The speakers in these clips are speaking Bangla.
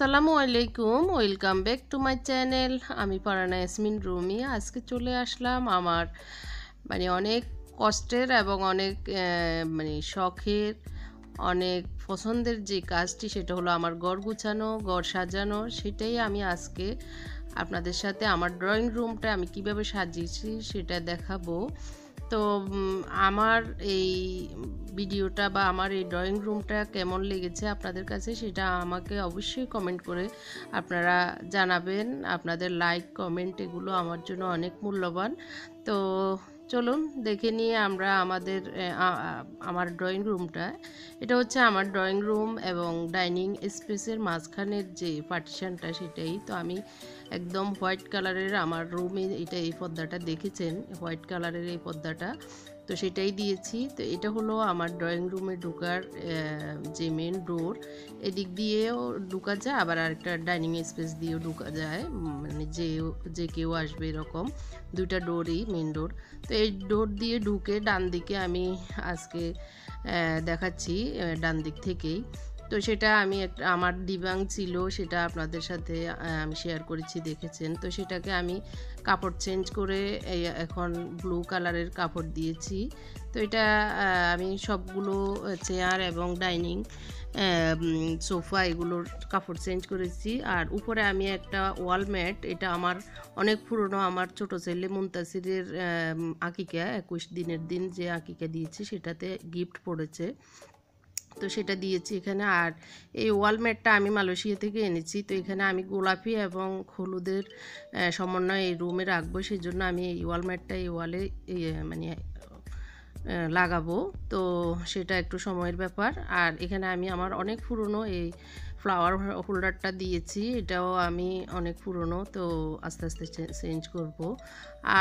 আসসালামু আলাইকুম, welcome back to my channel. আমি পারানা ইয়াসমিন রুমি। আজকে চলে আসলাম আমার অনেক কষ্টের এবং অনেক শখের, অনেক পছন্দের যে কাজটি, সেটা হলো আমার ঘর গুছানো, ঘর সাজানো। সেটাই আমি আজকে আপনাদের সাথে আমার ড্রয়িং রুমটা আমি কিভাবে সাজিয়েছি সেটা দেখাবো। তো আমার এই ভিডিওটা বা আমার এই ড্রয়িং রুমটা কেমন লেগেছে আপনাদের কাছে সেটা আমাকে অবশ্যই কমেন্ট করে আপনারা জানাবেন। আপনাদের লাইক কমেন্ট এগুলো আমার জন্য অনেক মূল্যবান। তো চলুন দেখে নিয়ে আমরা আমার ড্রয়িং রুমটা। এটা হচ্ছে আমার ড্রয়িং রুম এবং ডাইনিং স্পেসের মাঝখানের যে পার্টিশনটা, সেটাই তো আমি একদম হোয়াইট কালারের আমার রুমে এই পর্দাটা দেখেছেন, হোয়াইট কালারের এই পর্দাটা, তো সেটাই দিয়েছি। তো এটা হলো আমার ড্রয়িং রুমে ঢোকার যে মেন ডোর। এদিক দিয়েও ঢোকা যায়, আবার আরেকটা ডাইনিং স্পেস দিয়েও ঢোকা যায়, যে কেউ আসবে এরকম দুইটা ডোরই, মেন ডোর। তো এই ডোর দিয়ে ঢুকে ডান দিকে আমি আজকে দেখাচ্ছি, ডান দিক থেকেই। তো সেটা আমি আমার ডিবাং ছিল, সেটা আপনাদের সাথে আমি শেয়ার করেছি, দেখেছেন। তো সেটাকে আমি কাপড় চেঞ্জ করে এখন ব্লু কালারের কাপড় দিয়েছি। তো এটা আমি সবগুলো চেয়ার এবং ডাইনিং সোফা এগুলোর কাপড় চেঞ্জ করেছি। আর উপরে আমি একটা ওয়াল ম্যাট, এটা আমার অনেক পুরনো, আমার ছোটো ছেলে মুনতাসিরের আকিকা, 21 দিনের দিন যে আকিকা দিয়েছি সেটাতে গিফট পড়েছে, তো সেটা দিয়েছি এখানে। আর এই ওয়াল ম্যাটটা আমি মালয়েশিয়া থেকে এনেছি। তো এখানে আমি গোলাপি এবং হলুদের সমন্বয় এই রুমে রাখবো, সেই জন্য আমি এই ওয়াল ম্যাটটা এই ওয়ালে লাগাবো। তো সেটা একটু সময়ের ব্যাপার। আর এখানে আমি আমার অনেক পুরনো এই ফ্লাওয়ার হোল্ডারটা দিয়েছি, এটাও আমি অনেক পুরনো, তো আস্তে আস্তে চেঞ্জ করব।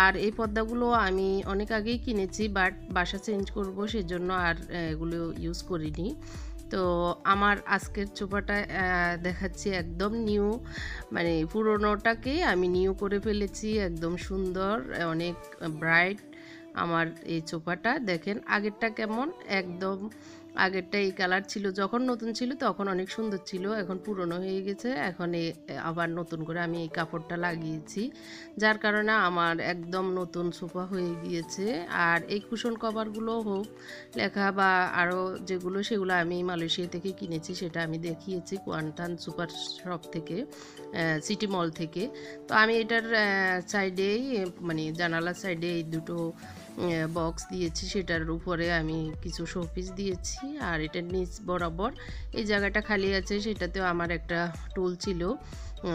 আর এই পর্দাগুলো আমি অনেক আগেই কিনেছি, বাট বাসা চেঞ্জ করব সেজন্য আর এগুলো ইউজ করিনি। তো আমার আজকের সোফাটা দেখাচ্ছি একদম নিউ, পুরনোটাকে আমি নিউ করে ফেলেছি, একদম সুন্দর, অনেক ব্রাইট। আমার এই সোফাটা দেখেন, আগেরটা কেমন, একদম আগেরটা এই কালার ছিল যখন নতুন ছিল, তখন অনেক সুন্দর ছিল, এখন পুরনো হয়ে গেছে। এখন আবার নতুন করে আমি এই কাপড়টা লাগিয়েছি, যার কারণে আমার একদম নতুন সোফা হয়ে গিয়েছে। আর এই কুশন কভারগুলো হোক লেখা বা আরও যেগুলো, সেগুলো আমি মালয়েশিয়া থেকে কিনেছি, সেটা আমি দেখিয়েছি কোয়ান্টান সুপার শপ থেকে, সিটি মল থেকে। তো আমি এটার সাইডেই জানালার সাইডে এই দুটো বক্স দিয়েছি, সেটার উপরে আমি কিছু শোপিস দিয়েছি। আর এটার নিচ বরাবর এই জায়গাটা খালি আছে, সেটাতেও আমার একটা টুল ছিল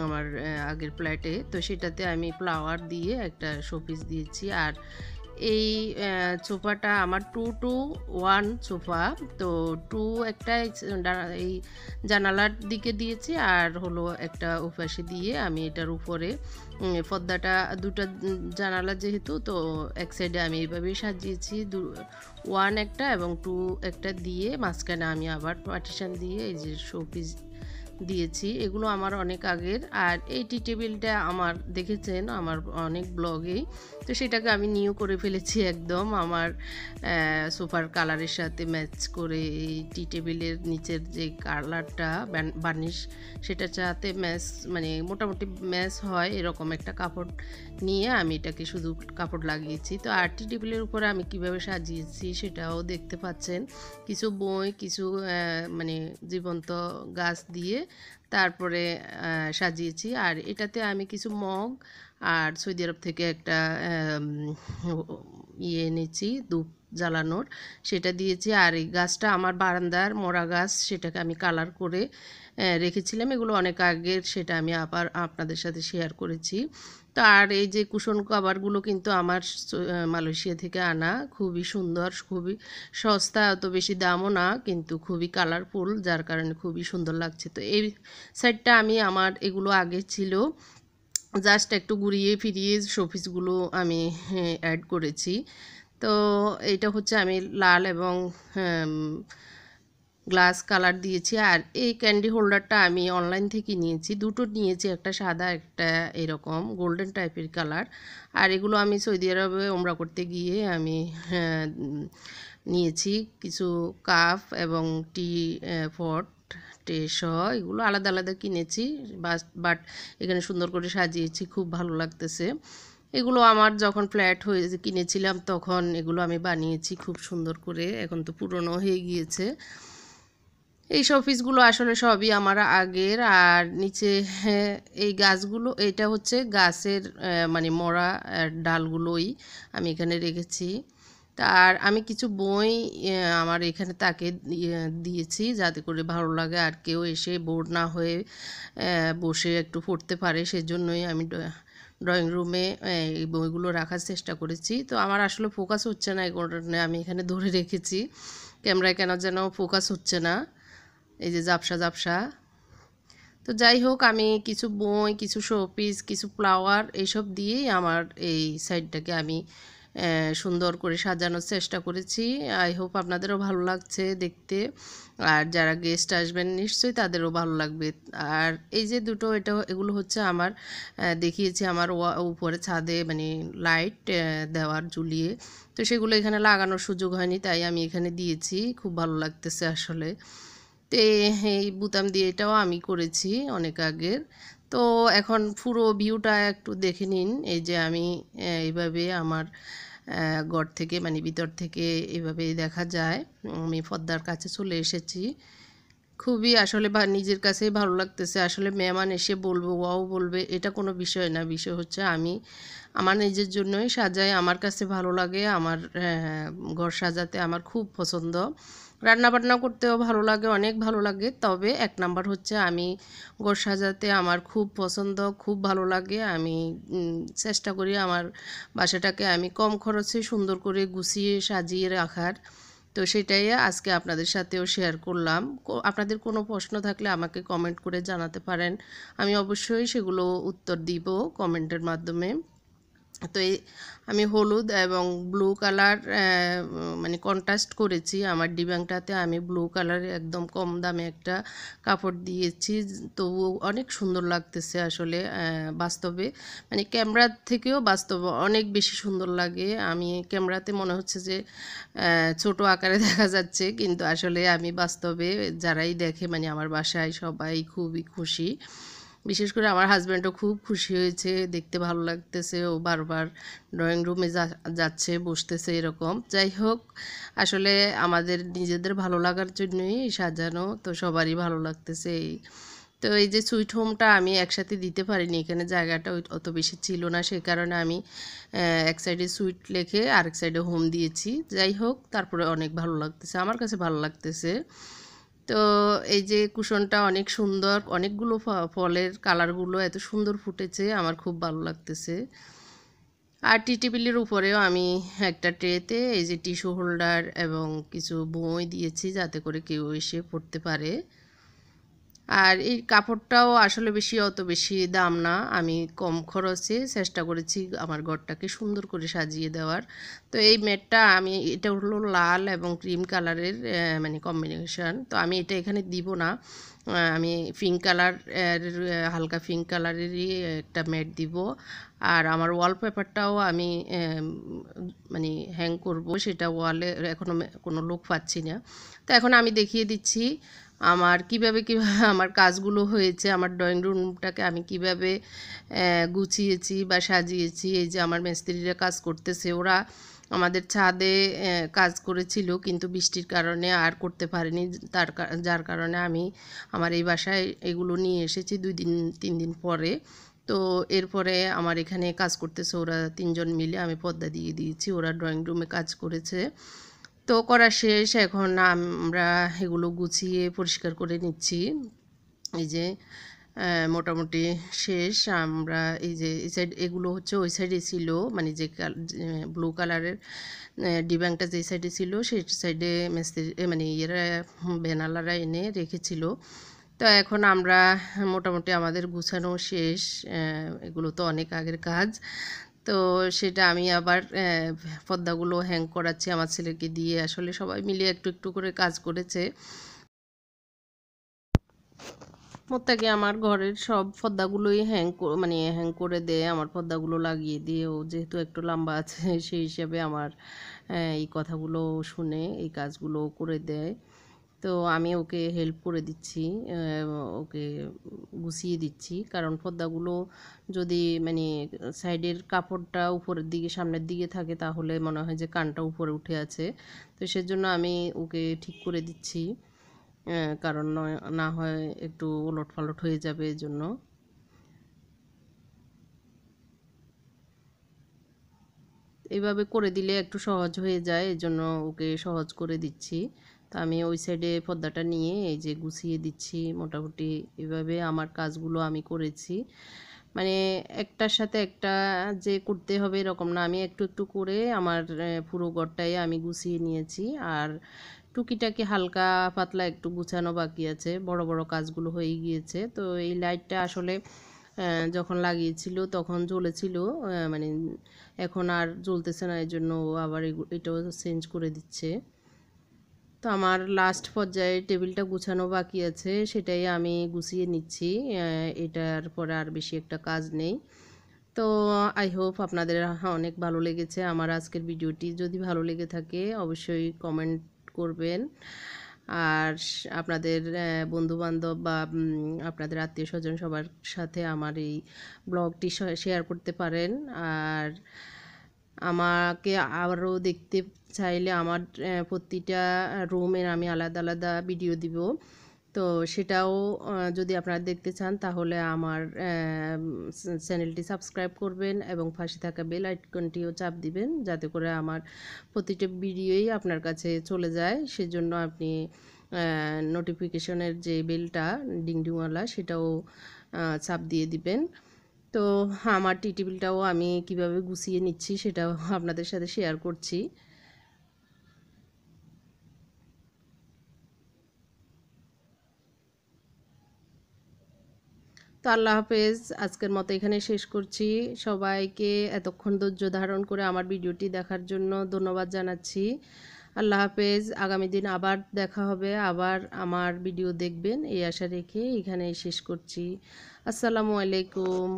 আমার আগের ফ্ল্যাটে, তো সেটাতে আমি ফ্লাওয়ার দিয়ে একটা শোপিস দিয়েছি। আর এই সোফাটা আমার 2-to-1 সোফা, তো 2 একটা এই জানালার দিকে দিয়েছি, আর হলো একটা ওপাশে দিয়ে আমি এটার উপরে পর্দাটা, দুটো জানালা যেহেতু, তো এক সাইডে আমি এইভাবেই সাজিয়েছি, 1 একটা এবং 2 একটা দিয়ে, মাঝখানে আমি আবার পার্টিশন দিয়ে এই যে শোপিস দিয়েছি। এগুলো আমার অনেক আগের। আর এই টি টেবিলটা আমার দেখেছেন আমার অনেক ব্লগেই, তো সেটাকে আমি নিউ করে ফেলেছি, একদম আমার সোফার কালারের সাথে ম্যাচ করে। এই টি টেবিলের নিচের যে কালারটা বার্নিশ, সেটার সাথে ম্যাচ, মোটামুটি ম্যাচ হয় এরকম একটা কাপড় নিয়ে আমি এটাকে শুধু কাপড় লাগিয়েছি। তো আর টি টেবিলের উপরে আমি কিভাবে সাজিয়েছি সেটাও দেখতে পাচ্ছেন, কিছু বই, কিছু জীবন্ত গাছ দিয়ে তারপরে সাজিয়েছি। আর এটাতে আমি কিছু মগ আর সৌদি আরব থেকে একটা এনেছি ধূপ জ্বালানোর, সেটা দিয়েছি। আর এই গাছটা আমার বারান্দার মোরা গাছ, সেটাকে আমি কালার করে রেখেছিলাম, এগুলো অনেক আগের, সেটা আমি আবার আপনাদের সাথে শেয়ার করেছি। তো আর এই যে কুশন কভারগুলো কিন্তু আমার মালয়েশিয়া থেকে আনা, খুবই সুন্দর, খুবই সস্তা, অত বেশি দামও না, কিন্তু খুবই কালারফুল, যার কারণে খুবই সুন্দর লাগছে। তো এই সাইডটা আমার এগুলো আগে ছিল, জাস্ট একটু ঘুরিয়ে ফিরিয়ে শোপিসগুলো আমি অ্যাড করেছি। তো এইটা হচ্ছে আমি লাল এবং গ্লাস কালার দিয়েছি। আর এই ক্যান্ডি হোল্ডারটা আমি অনলাইন থেকে নিয়েছি, দুটো নিয়েছি, একটা সাদা, একটা এরকম গোল্ডেন টাইপের কালার। আর এগুলো আমি সৌদি আরবে ওমরা করতে গিয়ে আমি নিয়েছি কিছু কাপ এবং টি পট, ট্রে সহ এগুলো আলাদা আলাদা কিনেছি, বাট এখানে সুন্দর করে সাজিয়েছি, খুব ভালো লাগতেছে। এগুলো আমার যখন ফ্ল্যাট হয়ে কিনেছিলাম তখন এগুলো আমি বানিয়েছি খুব সুন্দর করে, এখন তো পুরনো হয়ে গিয়েছে। এই শোপিসগুলো আসলে সবই আমার আগের। আর নিচে এই গাছগুলো, এটা হচ্ছে গাছের মানে মরা ডালগুলোই আমি এখানে রেখেছি। আর আমি কিছু বই আমার এখানে তাকে দিয়েছি যাতে করে ভালো লাগে আর কেউ এসে বোর না হয়ে বসে একটু পড়তে পারে, সেজন্যই আমি ড্রয়িং রুমে এই বইগুলো রাখার চেষ্টা করেছি। তো আমার আসলে ফোকাস হচ্ছে না, এই কারণে আমি এখানে ধরে রেখেছি। ক্যামেরায় কেন যেন ফোকাস হচ্ছে না, এই যে ঝাপসা ঝাপসা। তো যাই হোক, আমি কিছু বই, কিছু শোপিস, কিছু ফ্লাওয়ার এইসব দিয়েই আমার এই সাইডটাকে আমি সুন্দর করে সাজানোর চেষ্টা করেছি। আই হোপ আপনাদেরও ভালো লাগছে দেখতে, আর যারা গেস্ট আসবেন নিশ্চয়ই তাদেরও ভালো লাগবে। আর এই যে দুটো এগুলো হচ্ছে আমার দেখিয়েছি আমার উপরে ছাদে মানে লাইট দেওয়ার ঝুলিয়ে, তো সেগুলো এখানে লাগানোর সুযোগ হয়নি, তাই আমি এখানে দিয়েছি। খুব ভালো লাগতেছে আসলে। তো এই বুতাম দিয়ে এটাও আমি করেছি অনেক আগের। তো এখন পুরো ভিউটা একটু দেখে নিন। এই যে আমি এইভাবে আমার ঘর থেকে মানে ভিতর থেকে এভাবে দেখা যায়। আমি পদ্মার কাছে চলে এসেছি। খুবই আসলে বা নিজের কাছেই ভালো লাগতেছে। আসলে মেহমান এসে বলবে, ওয়াও বলবে, এটা কোনো বিষয় না। বিষয় হচ্ছে আমি আমার নিজের জন্যই সাজাই, আমার কাছে ভালো লাগে। আমার ঘর সাজাতে আমার খুব পছন্দ। রান্নাবান্না করতেও ভালো লাগে, অনেক ভালো লাগে। তবে এক নাম্বার হচ্ছে আমি ঘর সাজাতে আমার খুব পছন্দ, খুব ভালো লাগে। আমি চেষ্টা করি আমার বাসাটাকে আমি কম খরচে সুন্দর করে গুছিয়ে সাজিয়ে রাখার। তো সেটাই আজকে আপনাদের সাথেও শেয়ার করলাম। আপনাদের কোনো প্রশ্ন থাকলে আমাকে কমেন্ট করে জানাতে পারেন, আমি অবশ্যই সেগুলো উত্তর দিব কমেন্টের মাধ্যমে। তো আমি হলুদ এবং ব্লু কালার মানে কন্ট্রাস্ট করেছি। আমার ডিবাংটাতে আমি ব্লু কালারের একদম কম দামে একটা কাপড় দিয়েছি, তবুও অনেক সুন্দর লাগতেছে আসলে বাস্তবে, মানে ক্যামেরার থেকেও বাস্তবে অনেক বেশি সুন্দর লাগে। আমি ক্যামেরাতে মনে হচ্ছে যে ছোট আকারে দেখা যাচ্ছে, কিন্তু আসলে আমি বাস্তবে যারাই দেখে মানে আমার বাসায় সবাই খুবই খুশি। বিশেষ করে আমার হাজব্যান্ডও খুব খুশি হয়েছে, দেখতে ভালো লাগতেছে, ও বারবার ড্রয়িং রুমে যাচ্ছে, বসতেছে এরকম। যাই হোক, আসলে আমাদের নিজেদের ভালো লাগার জন্যই সাজানো, তো সবারই ভালো লাগতেছে এই। তো এই যে সুইট হোমটা আমি একসাথে দিতে পারিনি, এখানে জায়গাটা অত বেশি ছিল না, সেই কারণে আমি এক সাইডে সুইট লেখে আরেক সাইডে হোম দিয়েছি। যাই হোক, তারপরে অনেক ভালো লাগতেছে, আমার কাছে ভালো লাগতেছে। তো এই যে কুশনটা অনেক সুন্দর, অনেকগুলো ফলের কালারগুলো এত সুন্দর ফুটেছে, আমার খুব ভালো লাগতেছে। আর টি টেবিলের উপরেও আমি একটা ট্রেতে এই যে টিস্যু হোল্ডার এবং কিছু বই দিয়েছি যাতে করে কেউ এসে পড়তে পারে। আর এই কাপড়টাও আসলে অত বেশি দাম না, আমি কম খরচে চেষ্টা করেছি আমার ঘরটাকে সুন্দর করে সাজিয়ে দেওয়ার। তো এই ম্যাটটা এটা হলো লাল এবং ক্রিম কালারের মানে কম্বিনেশন, তো আমি এটা এখানে দিব না। আমি পিঙ্ক কালার, হালকা পিঙ্ক কালারেরই একটা ম্যাট দিব। আর আমার ওয়ালপেপারটাও আমি মানে হ্যাং করব, সেটা ওয়ালে এখনও কোনো লোক পাচ্ছি না। তো এখন আমি দেখিয়ে দিচ্ছি আমার কিভাবে আমার কাজগুলো হয়েছে, আমার ড্রয়িং রুমটাকে আমি কিভাবে গুছিয়েছি বা সাজিয়েছি। এই যে আমার মিস্ত্রিরা কাজ করতেছে, ওরা আমাদের ছাদে কাজ করেছিল, কিন্তু বৃষ্টির কারণে আর করতে পারিনি, যার কারণে আমি আমার এই বাসায় এগুলো নিয়ে এসেছি 2-3 দিন পরে। তো এরপরে আমার এখানে কাজ করতেছে ওরা 3জন মিলে, আমি পর্দা দিয়ে দিয়েছি, ওরা ড্রয়িং রুমে কাজ করেছে। তো করা শেষ, এখন আমরা এগুলো গুছিয়ে পরিষ্কার করে নিচ্ছি। এই যে মোটামুটি শেষ। আমরা এই যে এই সাইড এগুলো হচ্ছে ওই সাইডে ছিল, মানে যে ব্লু কালারের ডিবাংটা যে সাইডে ছিল সেই সাইডে মিস্ত্রি মানে বেনালারা এনে রেখেছিল। তো এখন আমরা মোটামুটি আমাদের গুছানো শেষ। এগুলো তো অনেক আগের কাজ। তো সেটা আমি আবার পর্দাগুলো হ্যাং করাচ্ছি আমার ছেলেকে দিয়ে, আসলে সবাই মিলে একটু একটু করে কাজ করেছে। মোত্তাকি আমার ঘরের সব পর্দাগুলোই মানে হ্যাং করে দেয়, আমার পর্দাগুলো লাগিয়ে দিয়ে, ও যেহেতু একটু লম্বা আছে সেই হিসাবে আমার এই কথাগুলো শুনে এই কাজগুলো করে দেয়। তো আমি ওকে হেল্প করে দিচ্ছি, ওকে গুছিয়ে দিচ্ছি, কারণ পর্দাগুলো যদি মানে সাইডের কাপড়টা উপরের দিকে সামনের দিকে থাকে তাহলে মনে হয় যে কানটা উপরে উঠে আছে। তো সেজন্য আমি ওকে ঠিক করে দিচ্ছি, কারণ না হয় একটু ওলট পালট হয়ে যাবে এজন্য। এইভাবে করে দিলে একটু সহজ হয়ে যায়, এজন্য ওকে সহজ করে দিচ্ছি। তো আমি ওই সাইডে পর্দাটা নিয়ে এই যে গুছিয়ে দিচ্ছি মোটামুটি। এভাবে আমার কাজগুলো আমি করেছি, মানে একটার সাথে একটা যে করতে হবে এরকম না, আমি একটু একটু করে আমার পুরো ঘরটাই আমি গুছিয়ে নিয়েছি। আর টুকিটাকি হালকা পাতলা একটু গুছানো বাকি আছে, বড় বড় কাজগুলো হয়ে গিয়েছে। তো এই লাইটটা আসলে যখন লাগিয়েছিল তখন জ্বলেছিল, মানে এখন আর জ্বলতেছে না, এই জন্য ও আবার এটাও চেঞ্জ করে দিচ্ছে। তো আমার লাস্ট পর্যায়ে টেবিলটা গুছানো বাকি আছে, সেটাই আমি গুছিয়ে নিচ্ছি। এটার পরে আর বেশি একটা কাজ নেই। তো আই হোপ আপনাদের অনেক ভালো লেগেছে আমার আজকের ভিডিওটি। যদি ভালো লেগে থাকে অবশ্যই কমেন্ট করবেন, আর আপনাদের বন্ধুবান্ধব বা আপনাদের আত্মীয় স্বজন সবার সাথে আমার এই ব্লগটি শেয়ার করতে পারেন। আর আমাকে আরও দেখতে চাইলে আমার প্রতিটা রুমের আমি আলাদা আলাদা ভিডিও দিব। তো সেটাও যদি আপনারা দেখতে চান তাহলে আমার চ্যানেলটি সাবস্ক্রাইব করবেন এবং পাশে থাকা বেল আইকনটিও চাপ দিবেন, যাতে করে আমার প্রতিটা ভিডিওই আপনার কাছে চলে যায়। সেজন্য আপনি নোটিফিকেশনের যে বেলটা ডিংডিংওয়ালা সেটাও চাপ দিয়ে দিবেন। তো আমার টি টেবিলটাও আমি কিভাবে গুছিয়ে নিচ্ছি সেটাও আপনাদের সাথে শেয়ার করছি। তো আল্লাহ হাফেজ, আজকের মতো এখানে শেষ করছি। সবাইকে এতক্ষণ ধৈর্য ধারণ করে আমার ভিডিওটি দেখার জন্য ধন্যবাদ জানাচ্ছি। আল্লাহ হাফেজ, আগামী দিন আবার দেখা হবে, আবার আমার ভিডিও দেখবেন এই আশা রেখে এখানে শেষ করছি। আসসালামু আলাইকুম।